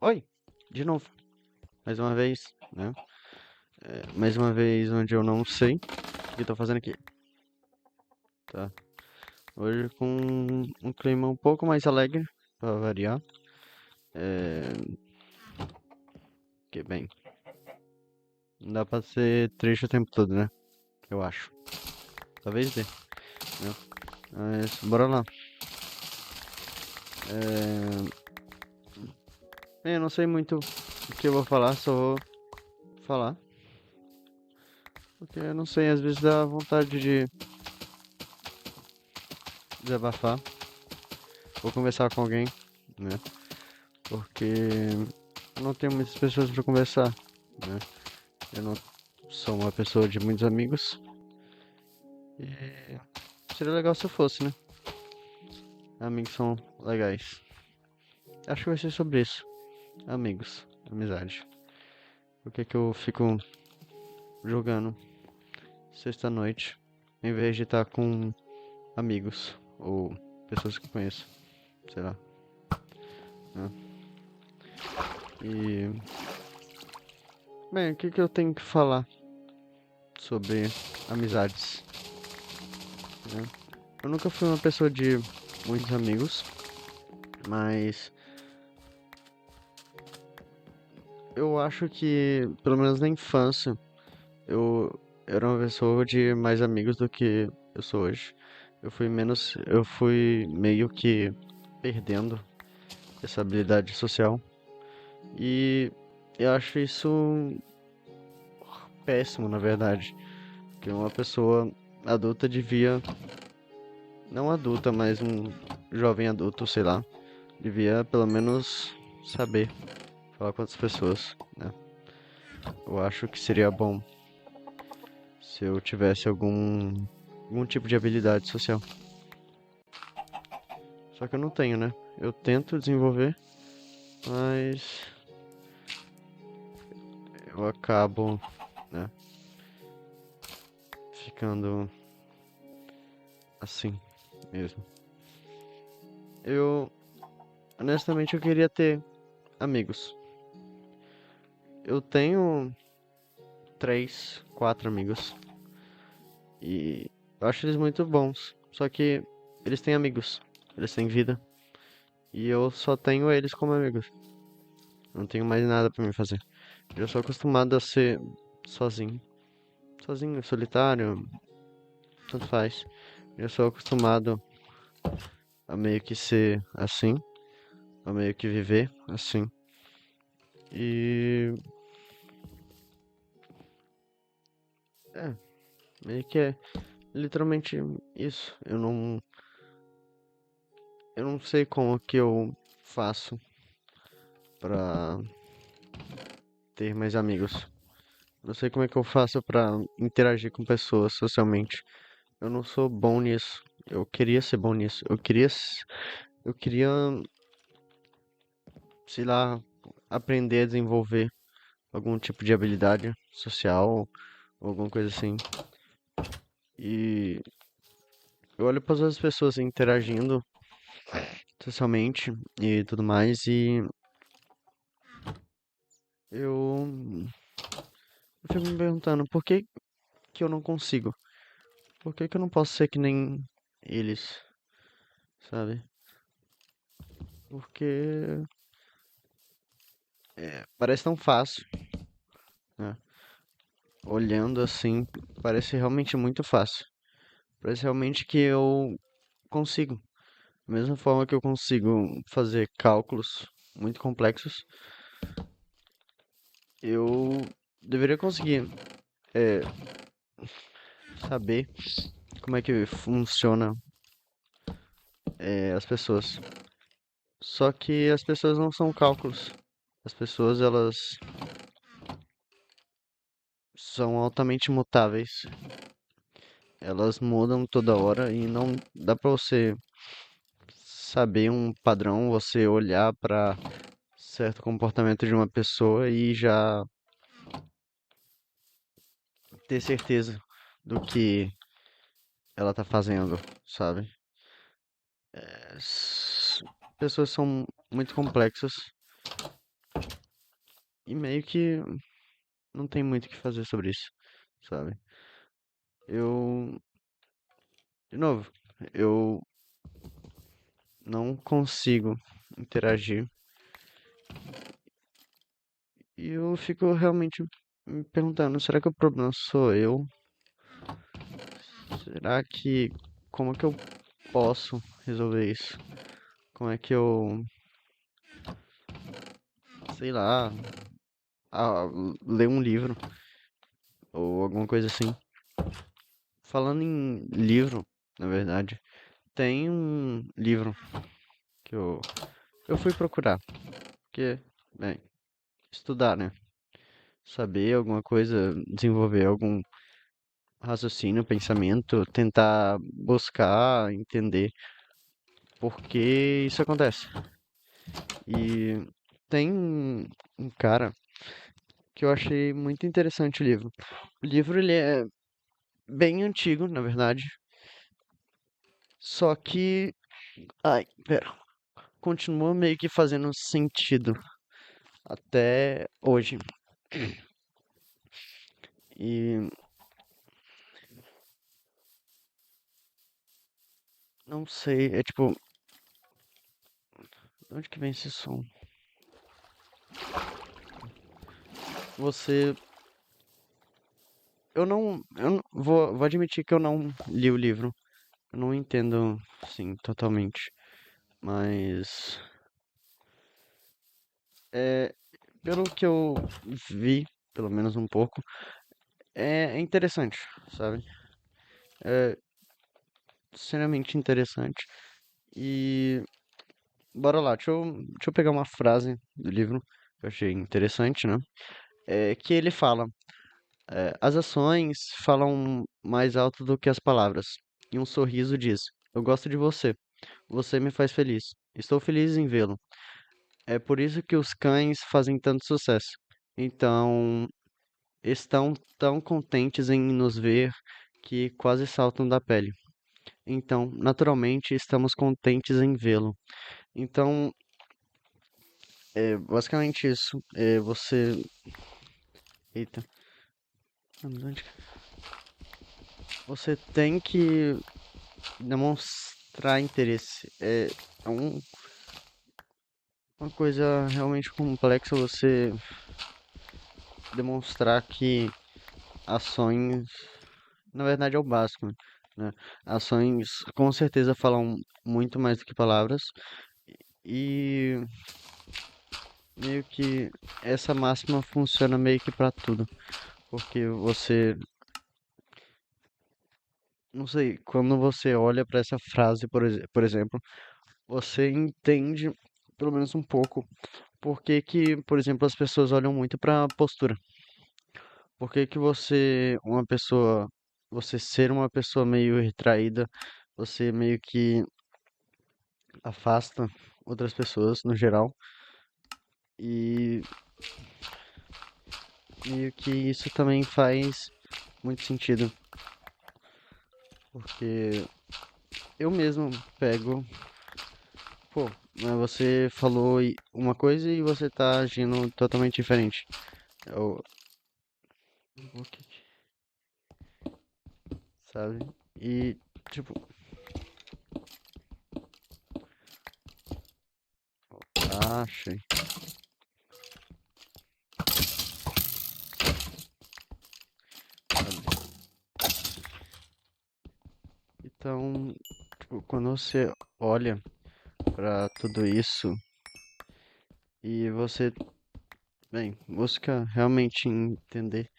Oi, de novo, mais uma vez, né? Mais uma vez onde eu não sei o que eu tô fazendo aqui, tá? Hoje com um clima um pouco mais alegre, pra variar. É... Que bem, não dá pra ser triste o tempo todo, né? Eu acho. Talvez dê, né? Mas bora lá. Bem, eu não sei muito o que eu vou falar, só vou falar. Porque eu não sei, às vezes dá vontade de desabafar ou conversar com alguém, né? Porque eu não tenho muitas pessoas pra conversar, né? Eu não sou uma pessoa de muitos amigos. E seria legal se eu fosse, né? Amigos são legais. Acho que vai ser sobre isso. Amigos, amizade. Por que que eu fico jogando sexta-noite em vez de estar com amigos ou pessoas que eu conheço? Sei lá, né? E, bem, o que que eu tenho que falar sobre amizades, né? Eu nunca fui uma pessoa de muitos amigos, mas eu acho que, pelo menos na infância, eu era uma pessoa de mais amigos do que eu sou hoje. Eu fui meio que perdendo essa habilidade social. E eu acho isso péssimo, na verdade. Que uma pessoa adulta devia, não adulta, mas um jovem adulto, sei lá, devia pelo menos saber falar com outras pessoas, né? Eu acho que seria bom se eu tivesse algum tipo de habilidade social. Só que eu não tenho, né? Eu tento desenvolver, mas eu acabo, né, ficando assim mesmo. Eu, honestamente, eu queria ter amigos. Eu tenho três, quatro amigos e eu acho eles muito bons. Só que eles têm amigos, eles têm vida e eu só tenho eles como amigos. Não tenho mais nada pra me fazer. Eu sou acostumado a ser sozinho. Sozinho, solitário, tanto faz. Eu sou acostumado a meio que ser assim, a meio que viver assim. E é, meio que é literalmente isso. Eu não sei como que eu faço pra ter mais amigos. Não sei como é que eu faço pra interagir com pessoas socialmente. Eu não sou bom nisso. Eu queria ser bom nisso. Eu queria, sei lá, aprender a desenvolver algum tipo de habilidade social ou alguma coisa assim. E eu olho para as outras pessoas interagindo socialmente e tudo mais e eu, eu fico me perguntando por que que eu não consigo? Por que que eu não posso ser que nem eles, sabe? Porque parece tão fácil, né? Olhando assim, parece realmente muito fácil. Parece realmente que eu consigo. Da mesma forma que eu consigo fazer cálculos muito complexos, eu deveria conseguir é, saber como é que funciona as pessoas. Só que as pessoas não são cálculos. As pessoas, elas são altamente mutáveis. Elas mudam toda hora e não dá pra você saber um padrão, você olhar pra certo comportamento de uma pessoa e já ter certeza do que ela tá fazendo, sabe? As pessoas são muito complexas E meio que não tem muito o que fazer sobre isso, sabe? Eu, de novo, eu não consigo interagir e eu fico realmente me perguntando, será que o problema sou eu? Será que como que eu posso resolver isso? Como é que eu, sei lá, ler um livro ou alguma coisa assim? Falando em livro, na verdade, tem um livro que eu fui procurar, porque, bem, estudar, né? Saber alguma coisa, desenvolver algum raciocínio, pensamento, tentar buscar entender por que isso acontece. E tem um cara que eu achei muito interessante o livro. O livro ele é bem antigo, na verdade, só que, ai, pera, continua meio que fazendo sentido até hoje. E não sei, é tipo, de onde que vem esse som? Você, vou admitir que eu não li o livro. Eu não entendo, sim, totalmente. Mas, é, pelo que eu vi, pelo menos um pouco, é interessante, sabe? É extremamente interessante. E, bora lá, deixa eu pegar uma frase do livro que eu achei interessante, né? É que ele fala. As ações falam mais alto do que as palavras. E um sorriso diz: Eu gosto de você. Você me faz feliz. Estou feliz em vê-lo. É por isso que os cães fazem tanto sucesso. Então, estão tão contentes em nos ver que quase saltam da pele. Então, naturalmente, estamos contentes em vê-lo. Então, é basicamente isso. Você. Eita. Você tem que demonstrar interesse. É uma coisa realmente complexa você demonstrar que ações, na verdade é o básico, né? Ações com certeza falam muito mais do que palavras e meio que essa máxima funciona meio que para tudo, porque você, não sei, quando você olha para essa frase, por exemplo, você entende pelo menos um pouco por que que, por exemplo, as pessoas olham muito para a postura. Por que que você ser uma pessoa meio retraída, você meio que afasta outras pessoas no geral e meio que isso também faz muito sentido, porque eu mesmo pego, pô, mas você falou uma coisa e você tá agindo totalmente diferente. Eu, o sabe? E tipo, achei. Então, tipo, quando você olha pra tudo isso e você, bem, busca realmente entender,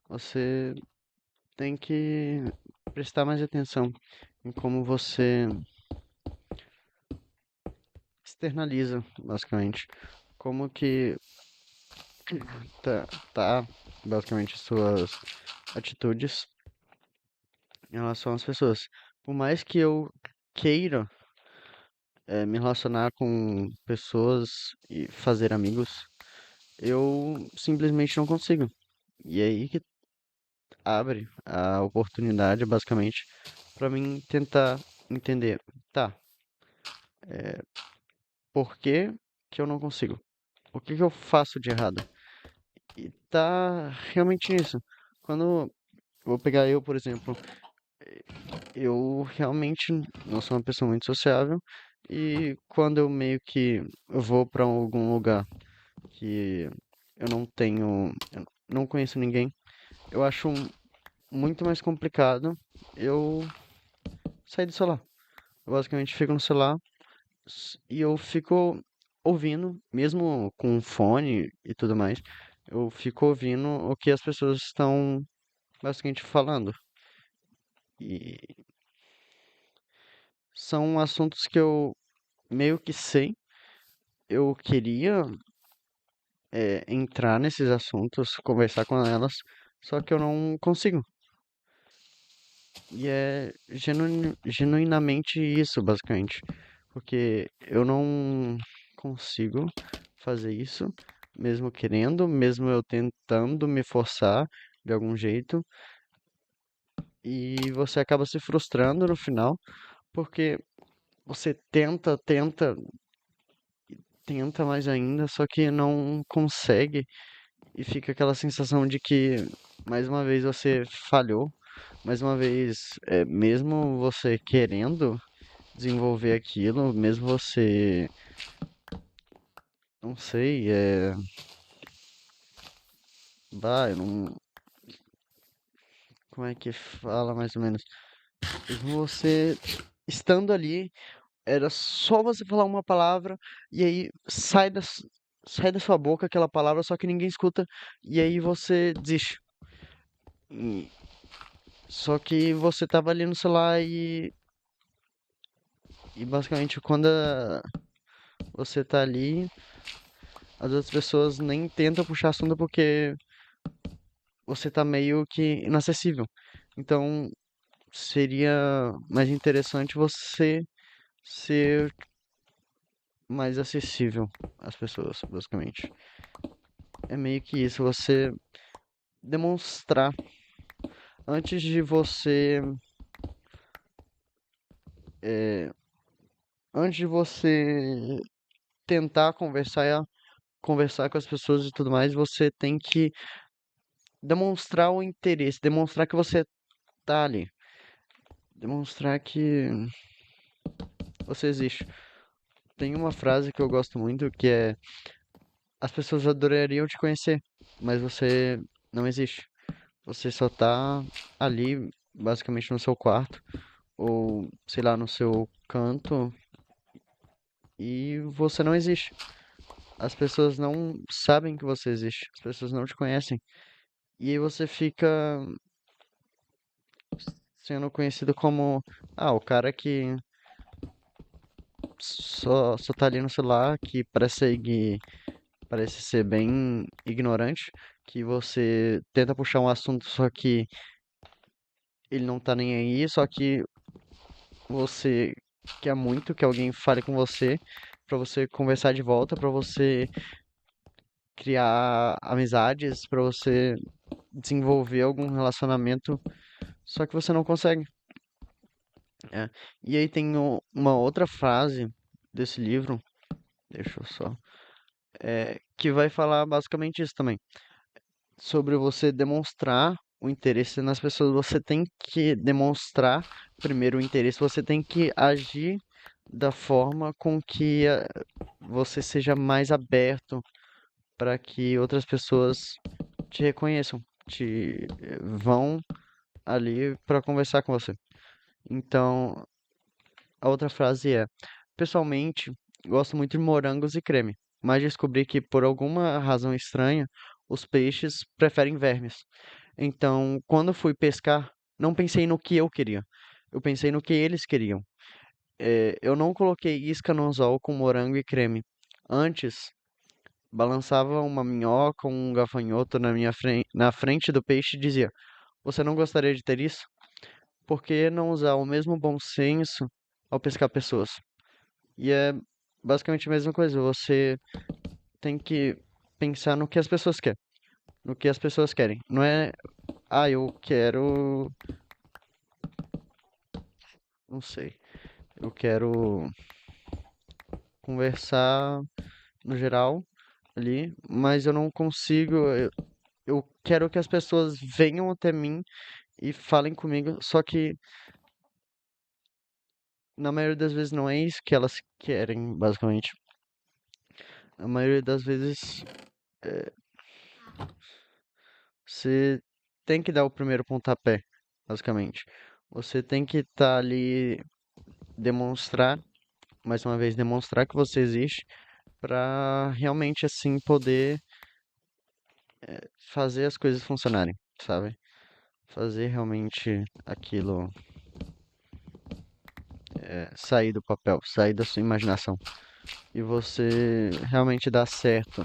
você tem que prestar mais atenção em como você externaliza, basicamente, como que tá basicamente suas atitudes em relação às pessoas. Por mais que eu queira me relacionar com pessoas e fazer amigos, eu simplesmente não consigo. E é aí que abre a oportunidade, basicamente, para mim tentar entender, tá, por que que eu não consigo? O que que eu faço de errado? E tá realmente nisso. Quando vou pegar eu, por exemplo, eu realmente não sou uma pessoa muito sociável e quando eu meio que vou para algum lugar que eu não tenho, eu não conheço ninguém, eu acho muito mais complicado eu sair do celular. Eu basicamente fico no celular e eu fico ouvindo, mesmo com fone e tudo mais, eu fico ouvindo o que as pessoas estão basicamente falando. E são assuntos que eu meio que sei. Eu queria entrar nesses assuntos, conversar com elas, só que eu não consigo. E é genuinamente isso, basicamente. Porque eu não consigo fazer isso, mesmo querendo, mesmo eu tentando me forçar de algum jeito, e você acaba se frustrando no final, porque você tenta, tenta, tenta mais ainda, só que não consegue, e fica aquela sensação de que mais uma vez você falhou, mais uma vez, mesmo você querendo desenvolver aquilo, mesmo você, não sei, eu não, como é que fala mais ou menos? Mesmo você estando ali, era só você falar uma palavra e aí sai da sua boca aquela palavra, só que ninguém escuta e aí você desiste. E- Só que você tava ali no celular e basicamente quando você tá ali, as outras pessoas nem tentam puxar assunto porque você tá meio que inacessível. Então seria mais interessante você ser mais acessível às pessoas, basicamente. É meio que isso, você demonstrar antes de você antes de você tentar conversar com as pessoas e tudo mais, você tem que demonstrar o interesse, demonstrar que você tá ali, demonstrar que você existe. Tem uma frase que eu gosto muito que é: as pessoas adorariam te conhecer, mas você não existe. Você só tá ali, basicamente no seu quarto, ou sei lá, no seu canto, e você não existe. As pessoas não sabem que você existe, as pessoas não te conhecem. E aí você fica sendo conhecido como, o cara que só tá ali no celular, que parece ser bem ignorante, que você tenta puxar um assunto, só que ele não tá nem aí, só que você quer muito que alguém fale com você, pra você conversar de volta, pra você criar amizades, pra você desenvolver algum relacionamento, só que você não consegue. É. E aí tem uma outra frase desse livro, deixa eu só, que vai falar basicamente isso também, sobre você demonstrar o interesse nas pessoas. Você tem que demonstrar primeiro o interesse, você tem que agir da forma com que você seja mais aberto para que outras pessoas te reconheçam, te vão ali para conversar com você. Então, a outra frase é: pessoalmente, gosto muito de morangos e creme, mas descobri que por alguma razão estranha, os peixes preferem vermes. Então, quando fui pescar, não pensei no que eu queria, eu pensei no que eles queriam. Eu não coloquei isca no anzol com morango e creme. Antes, balançava uma minhoca ou um gafanhoto na frente do peixe e dizia: você não gostaria de ter isso? Por que não usar o mesmo bom senso ao pescar pessoas? E é basicamente a mesma coisa. Você tem que pensar no que as pessoas querem. No que as pessoas querem. Não é, eu quero. Não sei. Eu quero conversar no geral. ali, mas eu não consigo. Eu quero que as pessoas venham até mim e falem comigo, só que na maioria das vezes não é isso que elas querem, basicamente. A maioria das vezes você tem que dar o primeiro pontapé, basicamente. Você tem que estar ali, demonstrar, mais uma vez, demonstrar que você existe, para realmente assim poder fazer as coisas funcionarem, sabe? Fazer realmente aquilo sair do papel, sair da sua imaginação. E você realmente dar certo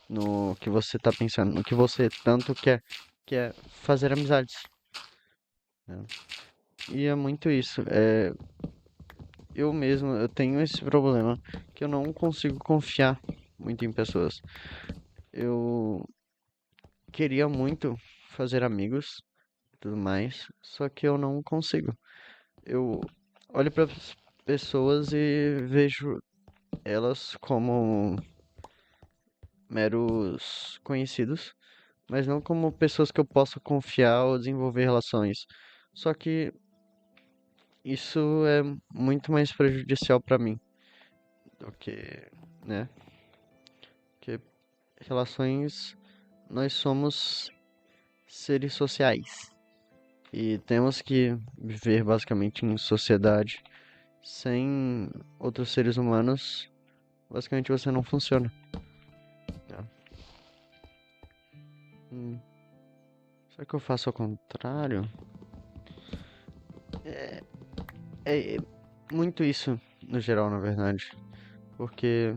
no que você tá pensando, no que você tanto quer, que é fazer amizades, né? E é muito isso. Eu mesmo, eu tenho esse problema que eu não consigo confiar muito em pessoas. Eu queria muito fazer amigos e tudo mais, só que eu não consigo. Eu olho para as pessoas e vejo elas como meros conhecidos, mas não como pessoas que eu possa confiar ou desenvolver relações. Só que isso é muito mais prejudicial para mim do que, né? Porque relações, nós somos seres sociais e temos que viver basicamente em sociedade. Sem outros seres humanos, basicamente você não funciona. Né? Hum, Será que eu faço ao contrário? É muito isso no geral, na verdade. Porque,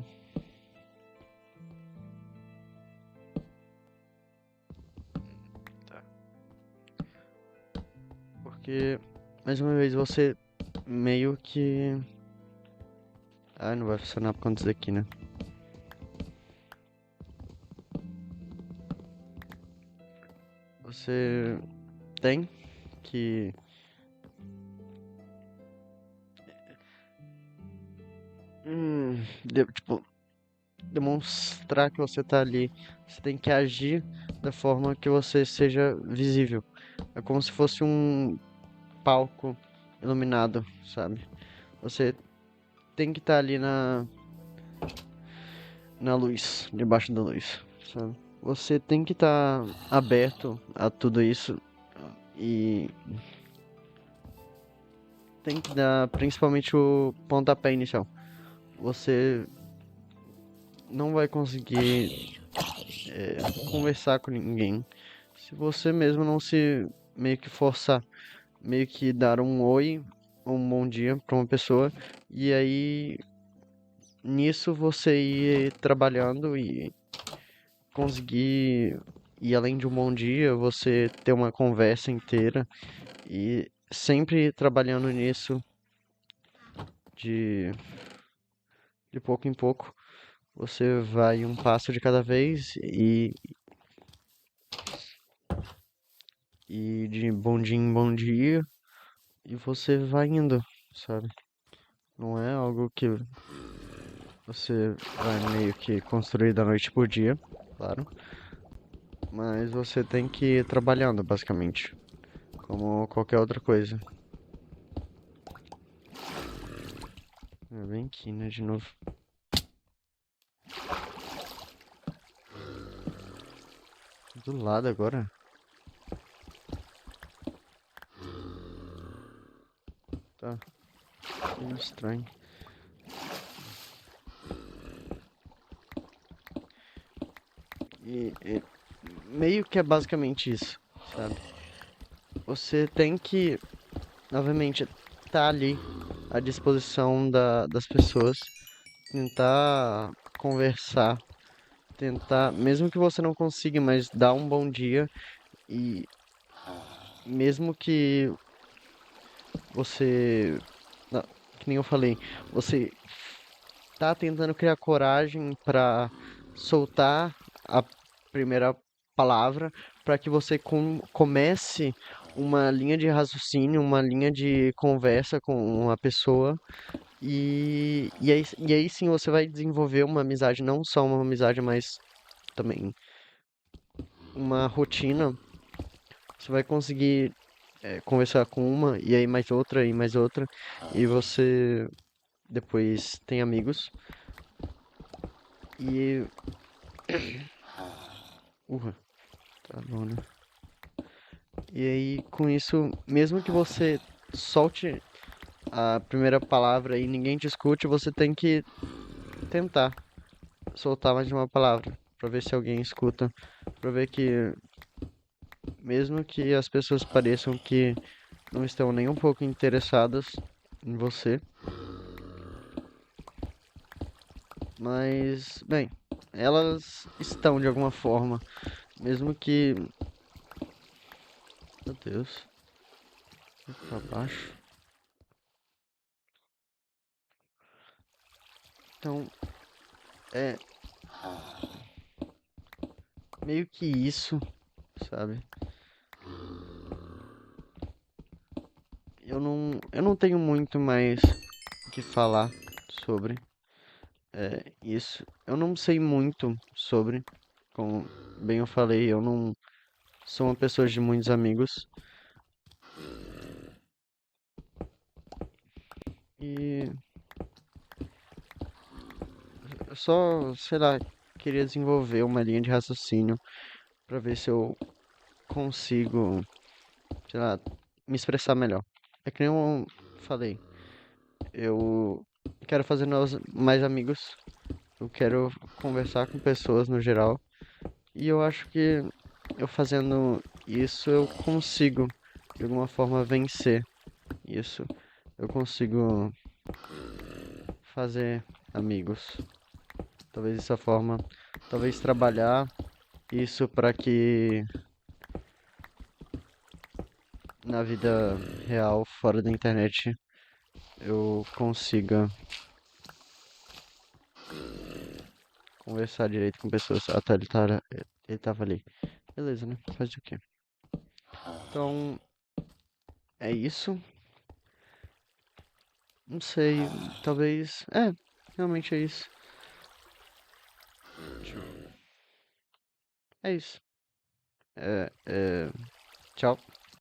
porque, mais uma vez, você meio que. Ah, não vai funcionar por conta disso aqui, né? Você tem que. Tipo, demonstrar que você tá ali. Você tem que agir da forma que você seja visível. É como se fosse um palco iluminado, sabe? Você tem que estar ali na luz, debaixo da luz, sabe? Você tem que estar aberto a tudo isso e tem que dar principalmente o pontapé inicial. Você não vai conseguir conversar com ninguém se você mesmo não se meio que forçar, meio que dar um oi, um bom dia para uma pessoa e aí nisso você ir trabalhando e conseguir, e além de um bom dia, você ter uma conversa inteira e sempre trabalhando nisso de, de pouco em pouco. Você vai um passo de cada vez e de bom dia em bom dia e você vai indo, sabe? Não é algo que você vai meio que construir da noite pro dia, claro, mas você tem que ir trabalhando basicamente, como qualquer outra coisa. É bem aqui, né, de novo. Do lado agora? Tá, meio estranho. E meio que é basicamente isso, sabe? Você tem que, novamente, estar ali à disposição das pessoas, tentar conversar, tentar, mesmo que você não consiga, mas dar um bom dia e mesmo que você, não, que nem eu falei, você tá tentando criar coragem para soltar a primeira palavra para que você comece uma linha de raciocínio, uma linha de conversa com uma pessoa E aí sim você vai desenvolver uma amizade, não só uma amizade, mas também uma rotina. Você vai conseguir conversar com uma, e aí mais outra, e mais outra, e você depois tem amigos. E. Urra, tá bom, né? E aí com isso, mesmo que você solte a primeira palavra e ninguém te escute, você tem que tentar soltar mais de uma palavra, pra ver se alguém escuta, pra ver que mesmo que as pessoas pareçam que não estão nem um pouco interessadas em você, mas, bem, elas estão de alguma forma, mesmo que, meu Deus, pra baixo. Então, é meio que isso, sabe? Eu não tenho muito mais o que falar sobre isso. Eu não sei muito sobre, como bem eu falei, eu não sou uma pessoa de muitos amigos. E eu só, sei lá, queria desenvolver uma linha de raciocínio pra ver se eu consigo, sei lá, me expressar melhor. É que nem eu falei, eu quero fazer mais amigos, eu quero conversar com pessoas no geral, e eu acho que eu fazendo isso eu consigo, de alguma forma, vencer isso. Eu consigo fazer amigos. Talvez dessa forma, talvez trabalhar isso para que na vida real, fora da internet, eu consiga conversar direito com pessoas. Ah, tá, ele tava ali. Beleza, né? Faz o quê? Então, é isso. Não sei, talvez. Realmente é isso. Deixa eu- É isso. É, é, tchau.